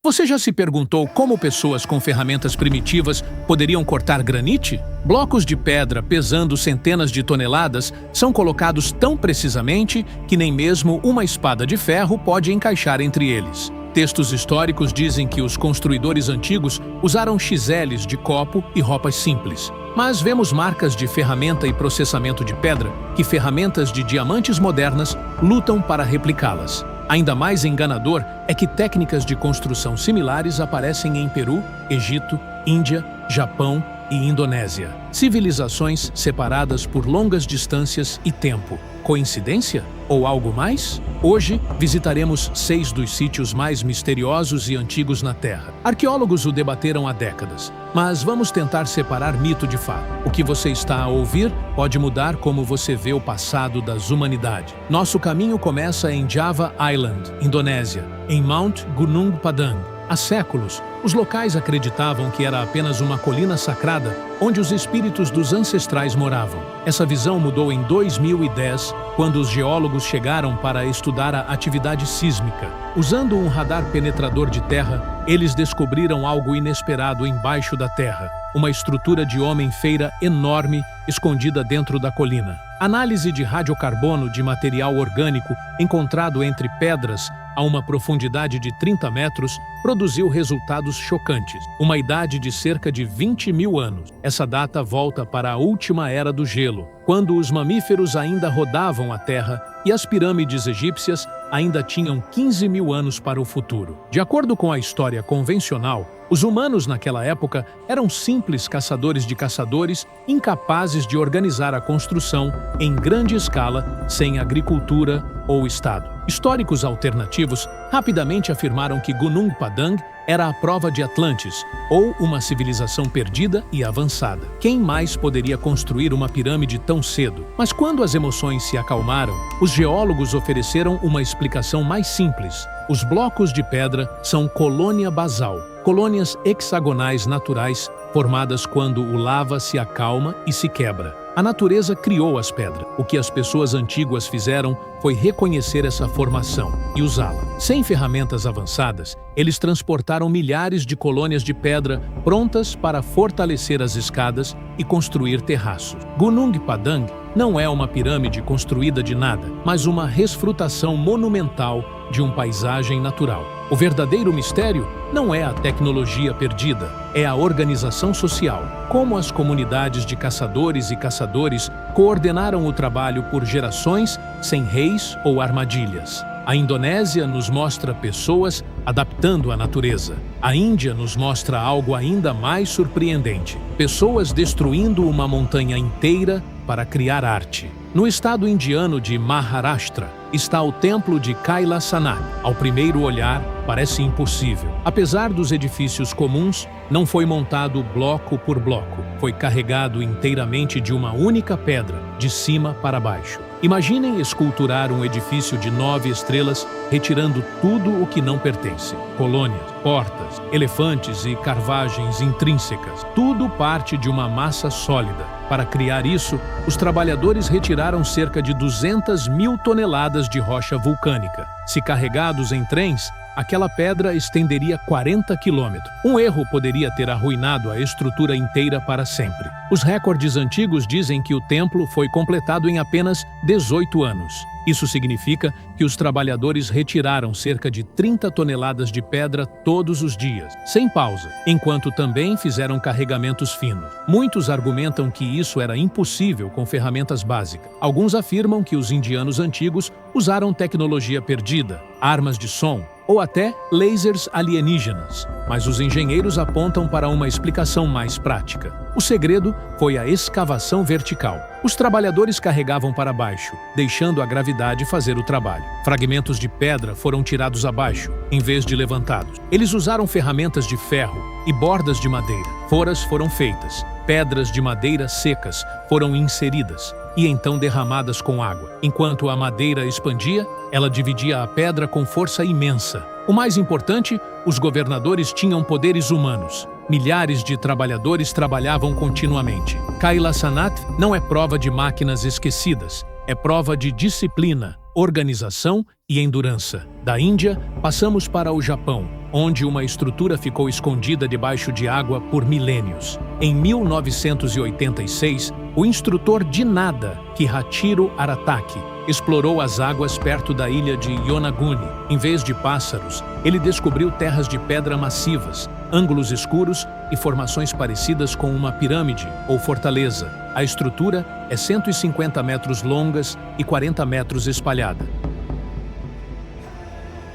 Você já se perguntou como pessoas com ferramentas primitivas poderiam cortar granite? Blocos de pedra pesando centenas de toneladas são colocados tão precisamente que nem mesmo uma espada de ferro pode encaixar entre eles. Textos históricos dizem que os construidores antigos usaram chiseles de copo e ropas simples. Mas vemos marcas de ferramenta e processamento de pedra que ferramentas de diamantes modernas lutam para replicá-las. Ainda mais enganador é que técnicas de construção similares aparecem em Peru, Egito, Índia, Japão e Indonésia. Civilizações separadas por longas distâncias e tempo. Coincidência? Ou algo mais? Hoje, visitaremos 6 dos sítios mais misteriosos e antigos na Terra. Arqueólogos o debateram há décadas, mas vamos tentar separar mito de fato. O que você está a ouvir pode mudar como você vê o passado das humanidades. Nosso caminho começa em Java Island, Indonésia, em Mount Gunung Padang. Há séculos, os locais acreditavam que era apenas uma colina sacrada onde os espíritos dos ancestrais moravam. Essa visão mudou em 2010, quando os geólogos chegaram para estudar a atividade sísmica. Usando um radar penetrador de terra, eles descobriram algo inesperado embaixo da terra, uma estrutura de homem-feira enorme escondida dentro da colina. Análise de radiocarbono de material orgânico encontrado entre pedras a uma profundidade de 30 metros produziu resultados chocantes. Uma idade de cerca de 20 mil anos. Essa data volta para a última era do gelo, quando os mamíferos ainda rodavam a Terra e as pirâmides egípcias ainda tinham 15 mil anos para o futuro. De acordo com a história convencional, os humanos naquela época eram simples caçadores de caçadores, incapazes de organizar a construção em grande escala, sem agricultura ou Estado. Históricos alternativos rapidamente afirmaram que Gunung Padang era a prova de Atlantis, ou uma civilização perdida e avançada. Quem mais poderia construir uma pirâmide tão cedo? Mas quando as emoções se acalmaram, os geólogos ofereceram uma explicação mais simples. Os blocos de pedra são colônia basal, colônias hexagonais naturais formadas quando o lava se acalma e se quebra. A natureza criou as pedras. O que as pessoas antigas fizeram foi reconhecer essa formação e usá-la. Sem ferramentas avançadas, eles transportaram milhares de colônias de pedra prontas para fortalecer as escadas e construir terraços. Gunung Padang não é uma pirâmide construída de nada, mas uma resfrutação monumental de uma paisagem natural. O verdadeiro mistério não é a tecnologia perdida, é a organização social. Como as comunidades de caçadores e caçadores coordenaram o trabalho por gerações sem reis ou armadilhas. A Indonésia nos mostra pessoas adaptando a natureza. A Índia nos mostra algo ainda mais surpreendente: pessoas destruindo uma montanha inteira para criar arte. No estado indiano de Maharashtra está o templo de Kailasanath. Ao primeiro olhar, parece impossível. Apesar dos edifícios comuns, não foi montado bloco por bloco. Foi carregado inteiramente de uma única pedra, de cima para baixo. Imaginem esculturar um edifício de 9 estrelas, retirando tudo o que não pertence. Colônias, portas, elefantes e carvagens intrínsecas. Tudo parte de uma massa sólida. Para criar isso, os trabalhadores retiraram cerca de 200 mil toneladas de rocha vulcânica. Se carregados em trens, aquela pedra estenderia 40 quilômetros. Um erro poderia ter arruinado a estrutura inteira para sempre. Os recordes antigos dizem que o templo foi completado em apenas 18 anos. Isso significa que os trabalhadores retiraram cerca de 30 toneladas de pedra todos os dias, sem pausa, enquanto também fizeram carregamentos finos. Muitos argumentam que isso era impossível com ferramentas básicas. Alguns afirmam que os indianos antigos usaram tecnologia perdida, armas de som, ou até lasers alienígenas, mas os engenheiros apontam para uma explicação mais prática. O segredo foi a escavação vertical. Os trabalhadores carregavam para baixo, deixando a gravidade fazer o trabalho. Fragmentos de pedra foram tirados abaixo, em vez de levantados. Eles usaram ferramentas de ferro e bordas de madeira. Foras foram feitas, pedras de madeira secas foram inseridas e então derramadas com água. Enquanto a madeira expandia, ela dividia a pedra com força imensa. O mais importante, os governadores tinham poderes humanos. Milhares de trabalhadores trabalhavam continuamente. Kailasanath não é prova de máquinas esquecidas, é prova de disciplina, organização e endurance. Da Índia, passamos para o Japão, onde uma estrutura ficou escondida debaixo de água por milênios. Em 1986, o instrutor de nada, Kihachiro Arataki, explorou as águas perto da ilha de Yonaguni. Em vez de pássaros, ele descobriu terras de pedra massivas, ângulos escuros e formações parecidas com uma pirâmide ou fortaleza. A estrutura é 150 metros longas e 40 metros espalhada.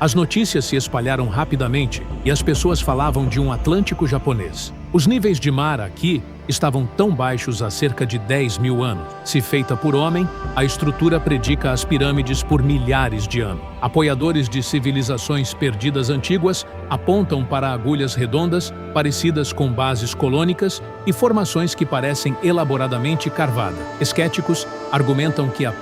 As notícias se espalharam rapidamente e as pessoas falavam de um Atlântico japonês. Os níveis de mar aqui estavam tão baixos há cerca de 10 mil anos. Se feita por homem, a estrutura predica as pirâmides por milhares de anos. Apoiadores de civilizações perdidas antigas apontam para agulhas redondas, parecidas com bases colônicas e formações que parecem elaboradamente carvadas. Esquéticos argumentam que a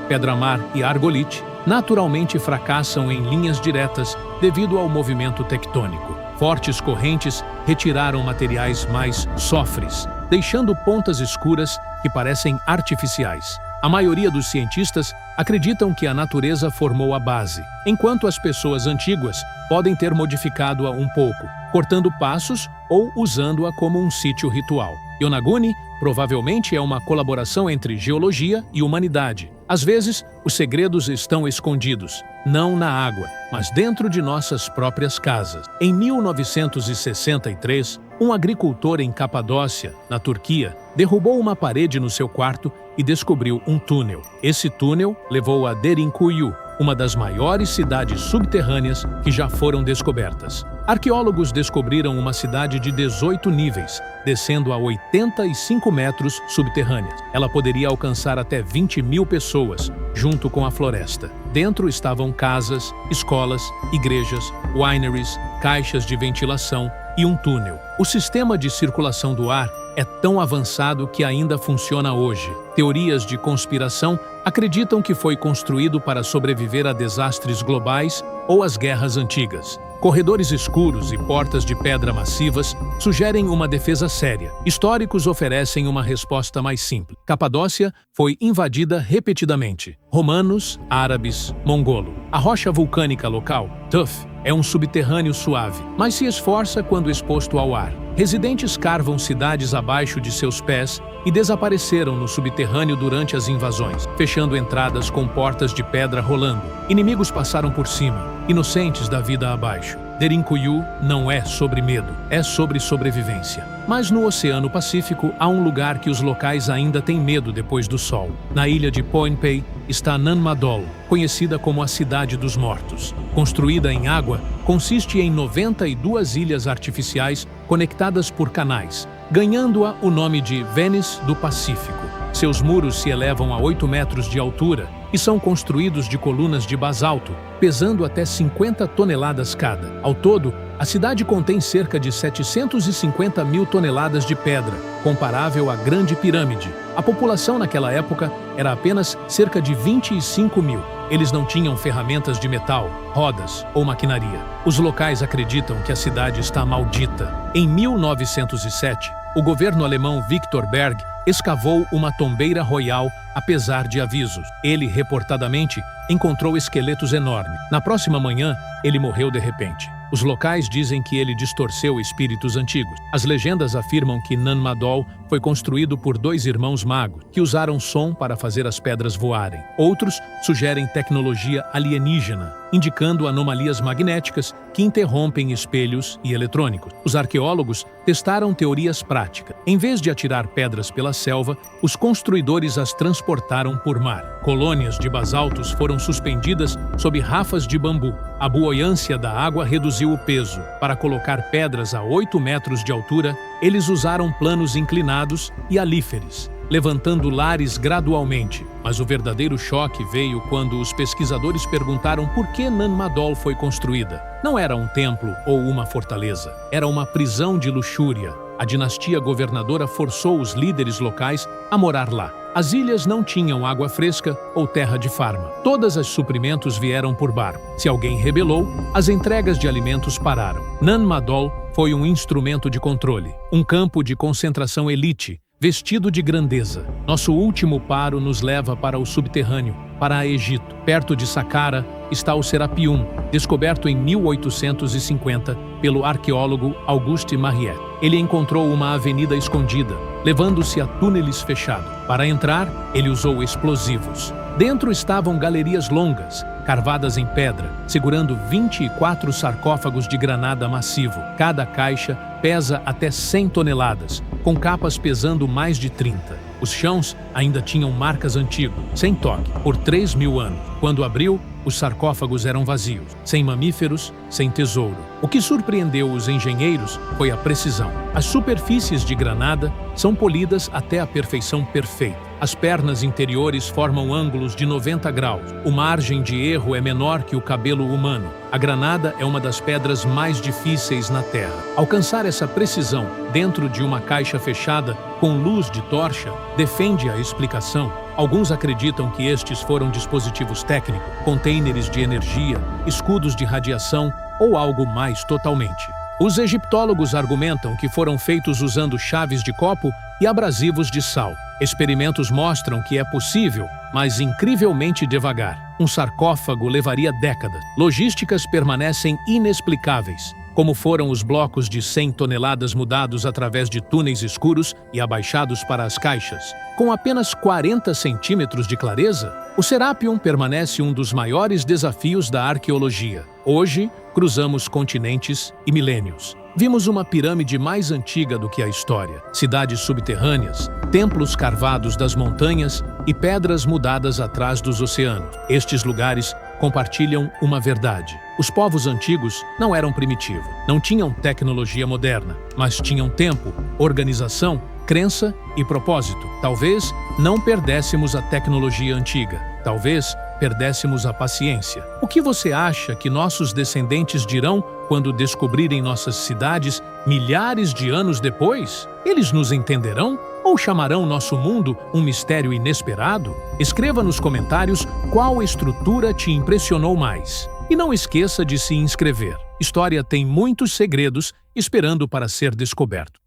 pedra-mar e argolite naturalmente fracassam em linhas diretas devido ao movimento tectônico. Fortes correntes retiraram materiais mais sofres, deixando pontas escuras que parecem artificiais. A maioria dos cientistas acreditam que a natureza formou a base, enquanto as pessoas antigas podem ter modificado-a um pouco, cortando passos ou usando-a como um sítio ritual. Yonaguni provavelmente é uma colaboração entre geologia e humanidade. Às vezes, os segredos estão escondidos, não na água, mas dentro de nossas próprias casas. Em 1963, um agricultor em Capadócia, na Turquia, derrubou uma parede no seu quarto e descobriu um túnel. Esse túnel levou a Derinkuyu, uma das maiores cidades subterrâneas que já foram descobertas. Arqueólogos descobriram uma cidade de 18 níveis, descendo a 85 metros subterrâneas. Ela poderia alcançar até 20 mil pessoas, junto com a floresta. Dentro estavam casas, escolas, igrejas, wineries, caixas de ventilação e um túnel. O sistema de circulação do ar é tão avançado que ainda funciona hoje. Teorias de conspiração acreditam que foi construído para sobreviver a desastres globais ou às guerras antigas. Corredores escuros e portas de pedra massivas sugerem uma defesa séria. Históricos oferecem uma resposta mais simples. Capadócia foi invadida repetidamente. Romanos, árabes, mongolo. A rocha vulcânica local, Tuf, é um subterrâneo suave, mas se esforça quando exposto ao ar. Residentes carvam cidades abaixo de seus pés e desapareceram no subterrâneo durante as invasões, fechando entradas com portas de pedra rolando. Inimigos passaram por cima, inocentes da vida abaixo. Derinkuyu não é sobre medo, é sobre sobrevivência. Mas no Oceano Pacífico há um lugar que os locais ainda têm medo depois do sol. Na ilha de Pohnpei está Nanmadol, conhecida como a Cidade dos Mortos. Construída em água, consiste em 92 ilhas artificiais conectadas por canais, ganhando-a o nome de Venice do Pacífico. Seus muros se elevam a 8 metros de altura e são construídos de colunas de basalto, pesando até 50 toneladas cada. Ao todo, a cidade contém cerca de 750 mil toneladas de pedra, comparável à Grande Pirâmide. A população naquela época era apenas cerca de 25 mil. Eles não tinham ferramentas de metal, rodas ou maquinaria. Os locais acreditam que a cidade está maldita. Em 1907, o governo alemão Victor Berg escavou uma tombeira royal apesar de avisos. Ele, reportadamente, encontrou esqueletos enormes. Na próxima manhã, ele morreu de repente. Os locais dizem que ele distorceu espíritos antigos. As legendas afirmam que Nanmadol foi construído por 2 irmãos magos, que usaram som para fazer as pedras voarem. Outros sugerem tecnologia alienígena, indicando anomalias magnéticas que interrompem espelhos e eletrônicos. Os arqueólogos testaram teorias práticas. Em vez de atirar pedras pela selva, os construidores as transportaram por mar. Colônias de basaltos foram suspendidas sob rafas de bambu. A buoyância da água reduziu o peso. Para colocar pedras a 8 metros de altura, eles usaram planos inclinados e alíferes, levantando lares gradualmente. Mas o verdadeiro choque veio quando os pesquisadores perguntaram por que Nanmadol foi construída. Não era um templo ou uma fortaleza, era uma prisão de luxúria. A dinastia governadora forçou os líderes locais a morar lá. As ilhas não tinham água fresca ou terra de farma. Todos os suprimentos vieram por barco. Se alguém rebelou, as entregas de alimentos pararam. Nanmadol foi um instrumento de controle, um campo de concentração elite, vestido de grandeza. Nosso último paro nos leva para o subterrâneo, para Egito. Perto de Saqqara, está o Serapium, descoberto em 1850 pelo arqueólogo Auguste Mariette. Ele encontrou uma avenida escondida, levando-se a túneis fechados. Para entrar, ele usou explosivos. Dentro estavam galerias longas, carvadas em pedra, segurando 24 sarcófagos de granada massivo. Cada caixa pesa até 100 toneladas, com capas pesando mais de 30. Os chãos ainda tinham marcas antigas, sem toque, por 3.000 anos. Quando abriu, os sarcófagos eram vazios, sem mamíferos, sem tesouro. O que surpreendeu os engenheiros foi a precisão. As superfícies de granada são polidas até a perfeição perfeita. As pernas interiores formam ângulos de 90 graus. O margem de erro é menor que o cabelo humano. A granada é uma das pedras mais difíceis na Terra. Alcançar essa precisão dentro de uma caixa fechada com luz de tocha defende a explicação. Alguns acreditam que estes foram dispositivos técnicos, containers de energia, escudos de radiação ou algo mais totalmente. Os egiptólogos argumentam que foram feitos usando chaves de copo e abrasivos de sal. Experimentos mostram que é possível, mas incrivelmente devagar. Um sarcófago levaria décadas. Logísticas permanecem inexplicáveis, como foram os blocos de 100 toneladas mudados através de túneis escuros e abaixados para as caixas. Com apenas 40 centímetros de clareza, o Serapium permanece um dos maiores desafios da arqueologia. Hoje, cruzamos continentes e milênios. Vimos uma pirâmide mais antiga do que a história, cidades subterrâneas, templos carvados das montanhas e pedras mudadas atrás dos oceanos. Estes lugares compartilham uma verdade. Os povos antigos não eram primitivos, não tinham tecnologia moderna, mas tinham tempo, organização, crença e propósito. Talvez não perdéssemos a tecnologia antiga, talvez perdéssemos a paciência. O que você acha que nossos descendentes dirão quando descobrirem nossas cidades milhares de anos depois? Eles nos entenderão? Ou chamarão nosso mundo um mistério inesperado? Escreva nos comentários qual estrutura te impressionou mais. E não esqueça de se inscrever. História tem muitos segredos esperando para ser descoberto.